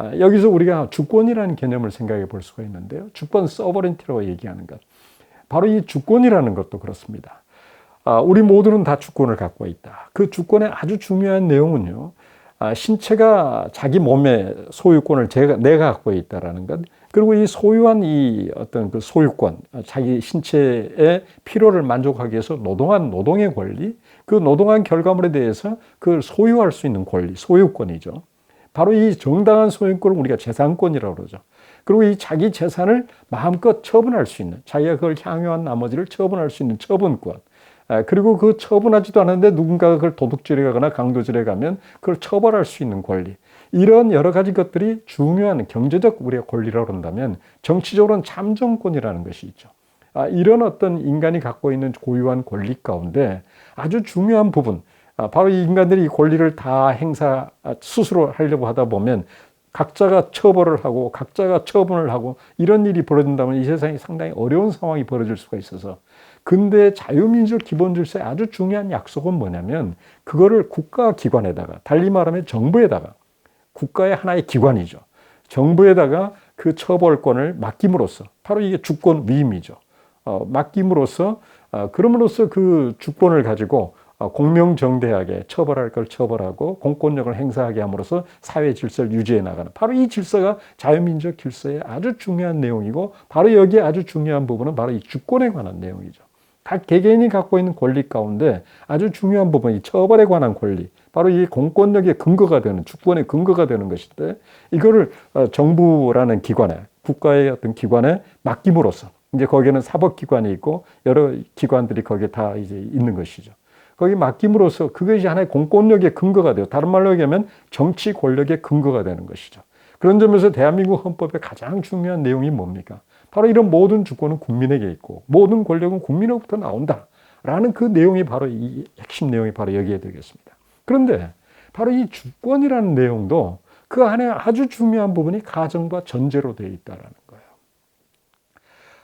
여기서 우리가 주권이라는 개념을 생각해 볼 수가 있는데요. 주권 서버린티라고 얘기하는 것. 바로 이 주권이라는 것도 그렇습니다. 우리 모두는 다 주권을 갖고 있다. 그 주권의 아주 중요한 내용은요. 신체가 자기 몸의 소유권을 내가 갖고 있다라는 것. 그리고 이 소유한 이 어떤 그 소유권, 자기 신체의 필요를 만족하기 위해서 노동한 노동의 권리, 그 노동한 결과물에 대해서 그걸 소유할 수 있는 권리, 소유권이죠. 바로 이 정당한 소유권을 우리가 재산권이라고 그러죠. 그리고 이 자기 재산을 마음껏 처분할 수 있는, 자기가 그걸 향유한 나머지를 처분할 수 있는 처분권. 그리고 그 처분하지도 않았는데 누군가가 그걸 도둑질해 가거나 강도질해 가면 그걸 처벌할 수 있는 권리. 이런 여러 가지 것들이 중요한 경제적 우리의 권리라고 한다면 정치적으로는 참정권이라는 것이 있죠. 이런 어떤 인간이 갖고 있는 고유한 권리 가운데 아주 중요한 부분, 바로 이 인간들이 이 권리를 다 스스로 하려고 하다 보면 각자가 처벌을 하고 각자가 처분을 하고 이런 일이 벌어진다면 이 세상이 상당히 어려운 상황이 벌어질 수가 있어서 근대 자유민주적 기본질서의 아주 중요한 약속은 뭐냐면 그거를 국가기관에다가 달리 말하면 정부에다가 국가의 하나의 기관이죠. 정부에다가 그 처벌권을 맡김으로써 바로 이게 주권 위임이죠. 맡김으로써 그럼으로써 그 주권을 가지고 공명정대하게 처벌할 걸 처벌하고 공권력을 행사하게 함으로써 사회 질서를 유지해 나가는 바로 이 질서가 자유민주적 질서의 아주 중요한 내용이고 바로 여기에 아주 중요한 부분은 바로 이 주권에 관한 내용이죠. 각 개개인이 갖고 있는 권리 가운데 아주 중요한 부분이 처벌에 관한 권리, 바로 이 공권력의 근거가 되는 주권의 근거가 되는 것인데 이거를 정부라는 기관에 국가의 어떤 기관에 맡김으로써 이제 거기에는 사법기관이 있고 여러 기관들이 거기에 다 이제 있는 것이죠. 거기 맡김으로써 그것이 하나의 공권력의 근거가 돼요. 다른 말로 얘기하면 정치 권력의 근거가 되는 것이죠. 그런 점에서 대한민국 헌법의 가장 중요한 내용이 뭡니까? 바로 이런 모든 주권은 국민에게 있고 모든 권력은 국민으로부터 나온다라는 그 내용이 바로 이 핵심 내용이 바로 여기에 되겠습니다. 그런데 바로 이 주권이라는 내용도 그 안에 아주 중요한 부분이 가정과 전제로 되어 있다는 거예요.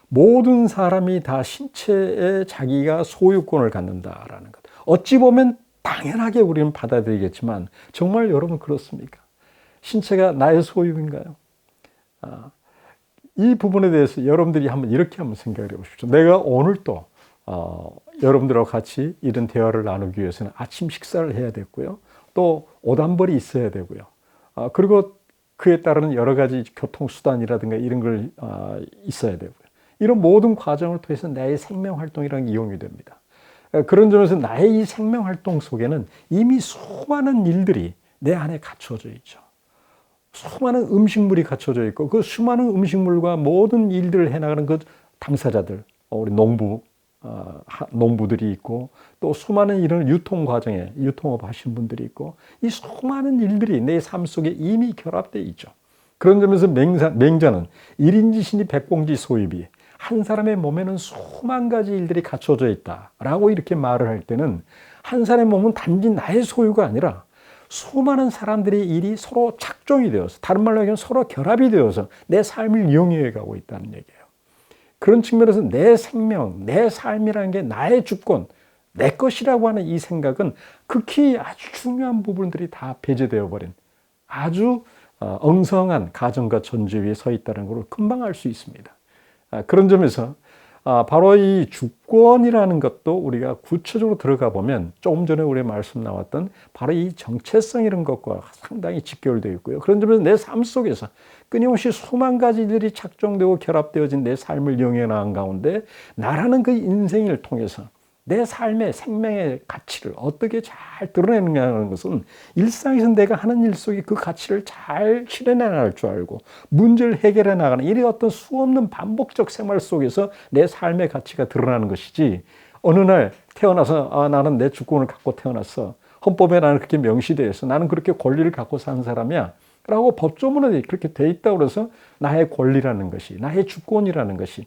모든 사람이 다 신체에 자기가 소유권을 갖는다라는 것. 어찌 보면 당연하게 우리는 받아들이겠지만 정말 여러분 그렇습니까? 신체가 나의 소유인가요? 이 부분에 대해서 여러분들이 이렇게 한번 생각을 해보십시오. 내가 오늘 또 여러분들하고 같이 이런 대화를 나누기 위해서는 아침 식사를 해야 되고요. 또 오단벌이 있어야 되고요. 그리고 그에 따르는 여러 가지 교통수단이라든가 이런 걸 있어야 되고요. 이런 모든 과정을 통해서 나의 생명활동이라는 게 이용이 됩니다. 그런 점에서 나의 이 생명활동 속에는 이미 수많은 일들이 내 안에 갖춰져 있죠. 수많은 음식물이 갖춰져 있고 그 수많은 음식물과 모든 일들을 해나가는 그 당사자들, 우리 농부들이 있고 또 수많은 이런 유통 과정에 유통업 하신 분들이 있고 이 수많은 일들이 내 삶 속에 이미 결합되어 있죠. 그런 점에서 맹자는 1인지신이 백공지 소입이 한 사람의 몸에는 수만 가지 일들이 갖춰져 있다라고 이렇게 말을 할 때는 한 사람의 몸은 단지 나의 소유가 아니라 수많은 사람들의 일이 서로 착종이 되어서 다른 말로 하면 서로 결합이 되어서 내 삶을 이용해 가고 있다는 얘기예요. 그런 측면에서 내 생명, 내 삶이라는 게 나의 주권, 내 것이라고 하는 이 생각은 극히 아주 중요한 부분들이 다 배제되어 버린 아주 엉성한 가정과 전제 위에 서 있다는 걸 금방 알 수 있습니다. 그런 점에서 바로 이 주권이라는 것도 우리가 구체적으로 들어가 보면 조금 전에 우리 말씀 나왔던 바로 이 정체성 이런 것과 상당히 직결되어 있고요. 그런 점에서 내 삶 속에서 끊임없이 수만 가지 일들이 착종되고 결합되어진 내 삶을 이용해 나간 가운데 나라는 그 인생을 통해서 내 삶의 생명의 가치를 어떻게 잘 드러내느냐는 것은 일상에서 내가 하는 일 속에 그 가치를 잘 실현해 나갈 줄 알고 문제를 해결해 나가는 이런 어떤 수없는 반복적 생활 속에서 내 삶의 가치가 드러나는 것이지 어느 날 태어나서 나는 내 주권을 갖고 태어났어. 헌법에 나는 그렇게 명시되어 있어. 나는 그렇게 권리를 갖고 사는 사람이야. 라고 법조문에 그렇게 돼 있다고 그래서 나의 권리라는 것이 나의 주권이라는 것이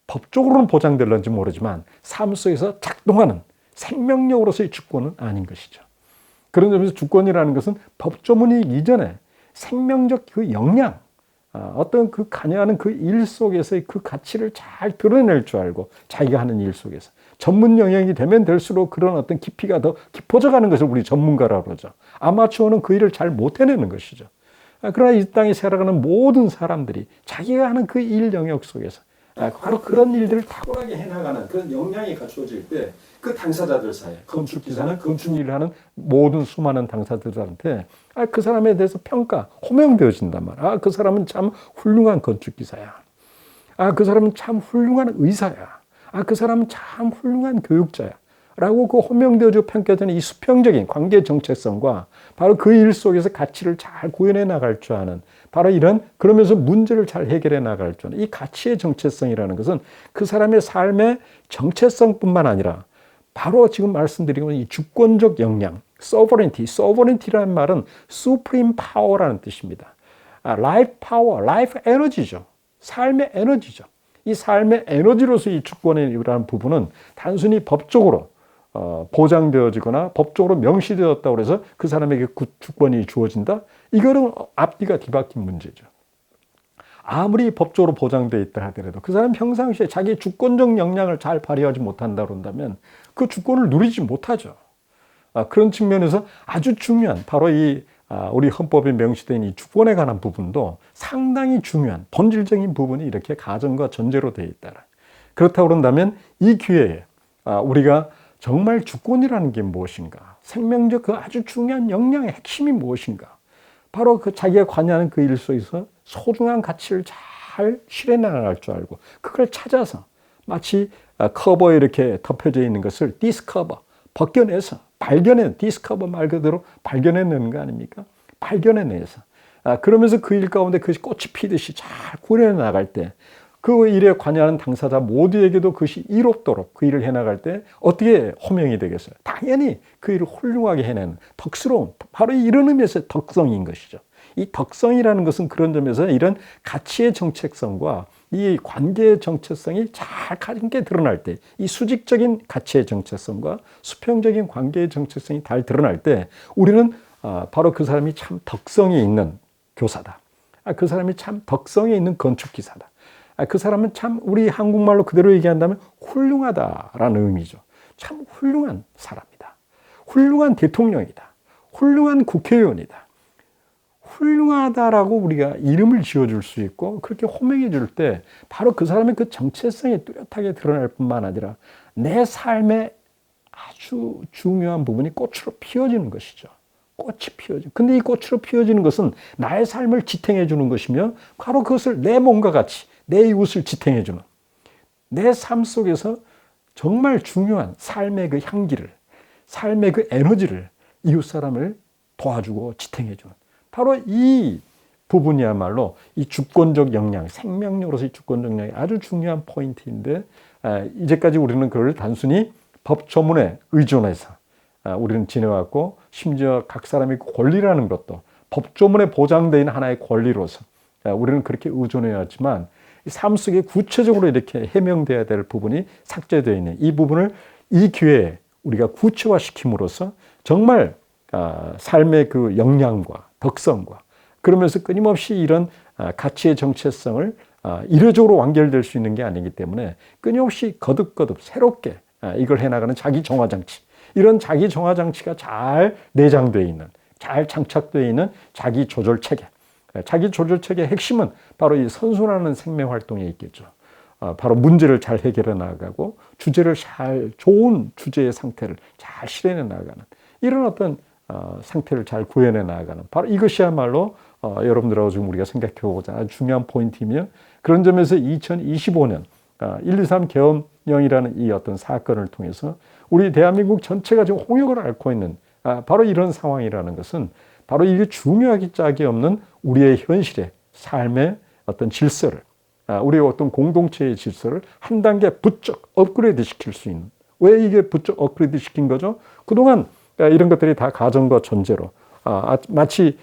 법적으로는 보장될런지 모르지만 삶 속에서 작동하는 생명력으로서의 주권은 아닌 것이죠. 그런 점에서 주권이라는 것은 법조문이 이전에 생명적 그 역량, 어떤 그 관여하는 그 일 속에서의 그 가치를 잘 드러낼 줄 알고 자기가 하는 일 속에서 전문 영역이 되면 될수록 그런 어떤 깊이가 더 깊어져 가는 것을 우리 전문가라고 그러죠. 아마추어는 그 일을 잘 못 해내는 것이죠. 그러나 이 땅에 살아가는 모든 사람들이 자기가 하는 그 일 영역 속에서 바로 그런 일들을 탁월하게 해나가는 그런 역량이 갖추어질 때 그 당사자들 사이에 건축기사는 건축 일을 하는 모든 수많은 당사자들한테 그 사람에 대해서 평가, 호명되어진단 말이야. 그 사람은 참 훌륭한 건축기사야. 그 사람은 참 훌륭한 의사야. 그 사람은 참 훌륭한 교육자야. 라고 그 호명되어지고 평가되는 이 수평적인 관계 정체성과 바로 그 일 속에서 가치를 잘 구현해 나갈 줄 아는 바로 이런 그러면서 문제를 잘 해결해 나갈 줄 아는 이 가치의 정체성이라는 것은 그 사람의 삶의 정체성뿐만 아니라 바로 지금 말씀드린 이 주권적 역량, sovereignty라는 말은 supreme power라는 뜻입니다. life power, life energy죠. 삶의 에너지죠. 이 삶의 에너지로서 이 주권이라는 부분은 단순히 법적으로 보장되어지거나 법적으로 명시되었다고 해서 그 사람에게 그 주권이 주어진다? 이거는 앞뒤가 뒤바뀐 문제죠. 아무리 법적으로 보장되어 있다 하더라도 그 사람 평상시에 자기 주권적 역량을 잘 발휘하지 못한다 그런다면 그 주권을 누리지 못하죠. 그런 측면에서 아주 중요한 바로 이 우리 헌법에 명시된 이 주권에 관한 부분도 상당히 중요한 본질적인 부분이 이렇게 가정과 전제로 되어 있다. 그렇다고 그런다면 이 기회에 우리가 정말 주권이라는 게 무엇인가? 생명적 그 아주 중요한 역량의 핵심이 무엇인가? 바로 그 자기가 관여하는 그 일 속에서 소중한 가치를 잘 실현해 나갈 줄 알고 그걸 찾아서 마치 커버에 이렇게 덮여져 있는 것을 디스커버, 벗겨내서 발견해, 디스커버 말 그대로 발견해내는 거 아닙니까? 발견해내서. 그러면서 그 일 가운데 그것이 꽃이 피듯이 잘 구현해 나갈 때 그 일에 관여하는 당사자 모두에게도 그것이 이롭도록 그 일을 해나갈 때 어떻게 호명이 되겠어요? 당연히 그 일을 훌륭하게 해내는 덕스러운, 바로 이런 의미에서 덕성인 것이죠. 이 덕성이라는 것은 그런 점에서 이런 가치의 정체성과 이 관계의 정체성이 잘 함께 드러날 때, 이 수직적인 가치의 정체성과 수평적인 관계의 정체성이 잘 드러날 때 우리는 바로 그 사람이 참 덕성이 있는 교사다. 그 사람이 참 덕성이 있는 건축기사다. 그 사람은 참 우리 한국말로 그대로 얘기한다면 훌륭하다라는 의미죠. 참 훌륭한 사람이다. 훌륭한 대통령이다. 훌륭한 국회의원이다. 훌륭하다라고 우리가 이름을 지어줄 수 있고 그렇게 호명해 줄 때 바로 그 사람의 그 정체성이 뚜렷하게 드러날 뿐만 아니라 내 삶의 아주 중요한 부분이 꽃으로 피어지는 것이죠. 꽃이 피어져. 근데 이 꽃으로 피어지는 것은 나의 삶을 지탱해 주는 것이며 바로 그것을 내 몸과 같이 내 이웃을 지탱해 주는 내 삶 속에서 정말 중요한 삶의 그 향기를 삶의 그 에너지를 이웃 사람을 도와주고 지탱해 주는 바로 이 부분이야말로 이 주권적 역량, 생명력으로서의 주권적 역량이 아주 중요한 포인트인데 이제까지 우리는 그걸 단순히 법 조문에 의존해서 우리는 지내왔고 심지어 각 사람의 권리라는 것도 법 조문에 보장되어 있는 하나의 권리로서 우리는 그렇게 의존해왔지만 삶 속에 구체적으로 이렇게 해명돼야 될 부분이 삭제되어 있는 이 부분을 이 기회에 우리가 구체화시킴으로써 정말 삶의 그 역량과 덕성과 그러면서 끊임없이 이런 가치의 정체성을 이례적으로 완결될 수 있는 게 아니기 때문에 끊임없이 거듭거듭 새롭게 이걸 해나가는 자기 정화장치 이런 자기 정화장치가 잘 내장되어 있는 잘 장착되어 있는 자기 조절 체계 자기 조절 체계의 핵심은 바로 이 선순환하는 생명 활동에 있겠죠. 바로 문제를 잘 해결해 나가고 주제를 잘 좋은 주제의 상태를 잘 실현해 나가는 이런 어떤 상태를 잘 구현해 나가는 바로 이것이야말로 여러분들하고 지금 우리가 생각해 보자 아주 중요한 포인트이며 그런 점에서 2025년 123 계엄령이라는 이 어떤 사건을 통해서 우리 대한민국 전체가 지금 홍역을 앓고 있는 바로 이런 상황이라는 것은 바로 이게 중요하기 짝이 없는 우리의 현실의 삶의 어떤 질서를 우리의 어떤 공동체의 질서를 한 단계 부쩍 업그레이드 시킬 수 있는 왜 이게 부쩍 업그레이드 시킨 거죠? 그동안 이런 것들이 다 가정과 전제로 마치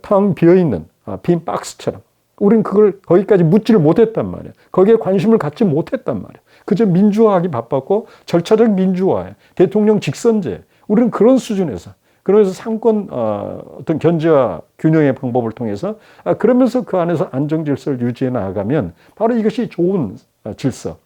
텅 비어있는 빈 박스처럼 우린 그걸 거기까지 묻지를 못했단 말이야. 거기에 관심을 갖지 못했단 말이야. 그저 민주화하기 바빴고 절차적 민주화에 대통령 직선제 우리는 그런 수준에서 그러면서 상권 어떤 견제와 균형의 방법을 통해서 그러면서 그 안에서 안정 질서를 유지해 나가면 바로 이것이 좋은 질서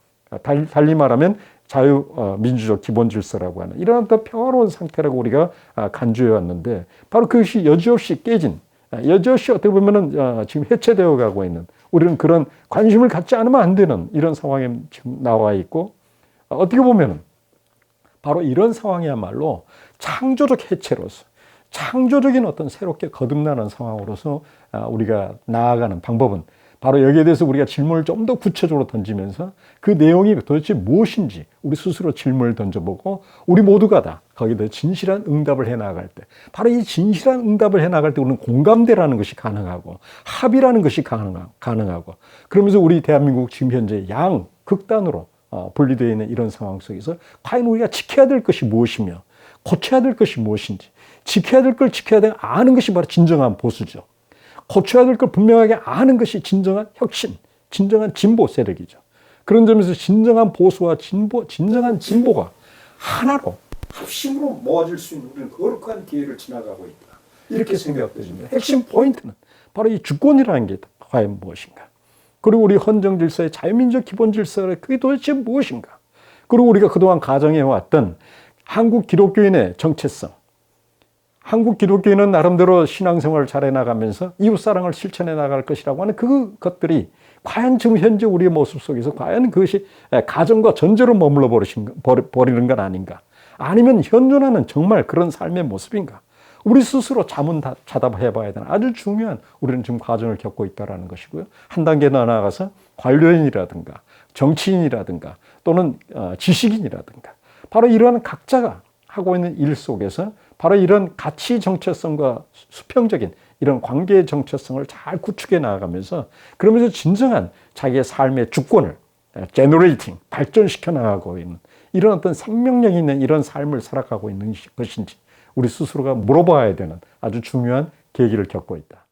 달리 말하면 자유민주적 기본 질서라고 하는 이런 어떤 평화로운 상태라고 우리가 간주해 왔는데 바로 그것이 여지없이 깨진 여지없이 어떻게 보면은 지금 해체되어 가고 있는, 우리는 그런 관심을 갖지 않으면 안 되는 이런 상황에 지금 나와 있고, 어떻게 보면은 바로 이런 상황이야말로 창조적 해체로서, 창조적인 어떤 새롭게 거듭나는 상황으로서 우리가 나아가는 방법은, 바로 여기에 대해서 우리가 질문을 좀 더 구체적으로 던지면서 그 내용이 도대체 무엇인지 우리 스스로 질문을 던져보고, 우리 모두가 다 거기에 대해 진실한 응답을 해 나갈 때, 바로 이 진실한 응답을 해 나갈 때 우리는 공감대라는 것이 가능하고 합의라는 것이 가능하고, 그러면서 우리 대한민국 지금 현재 극단으로 분리되어 있는 이런 상황 속에서 과연 우리가 지켜야 될 것이 무엇이며 고쳐야 될 것이 무엇인지, 지켜야 될 걸 지켜야 될 아는 것이 바로 진정한 보수죠. 고쳐야 될 걸 분명하게 아는 것이 진정한 혁신, 진정한 진보 세력이죠. 그런 점에서 진정한 보수와 진정한 진보가 하나로, 합심으로 모아질 수 있는 우리는 거룩한 기회를 지나가고 있다, 이렇게 생각되집니다. 핵심 포인트는 바로 이 주권이라는 게 과연 무엇인가? 그리고 우리 헌정 질서의 자유민족 기본 질서가 그게 도대체 무엇인가? 그리고 우리가 그동안 가정해왔던 한국 기독교인의 정체성, 한국 기독교인은 나름대로 신앙생활을 잘 해나가면서 이웃사랑을 실천해 나갈 것이라고 하는 그것들이 과연 지금 현재 우리의 모습 속에서 과연 그것이 가정과 전제로 머물러 버리는 건 아닌가? 아니면 현존하는 정말 그런 삶의 모습인가? 우리 스스로 자문자답해 봐야 되는 아주 중요한, 우리는 지금 과정을 겪고 있다는 것이고요. 한 단계 더 나아가서 관료인이라든가 정치인이라든가 또는 지식인이라든가, 바로 이러한 각자가 하고 있는 일 속에서 바로 이런 가치 정체성과 수평적인 이런 관계의 정체성을 잘 구축해 나가면서, 그러면서 진정한 자기의 삶의 주권을 제너레이팅, 발전시켜 나가고 있는 이런 어떤 생명력 있는 이런 삶을 살아가고 있는 것인지 우리 스스로가 물어봐야 되는 아주 중요한 계기를 겪고 있다.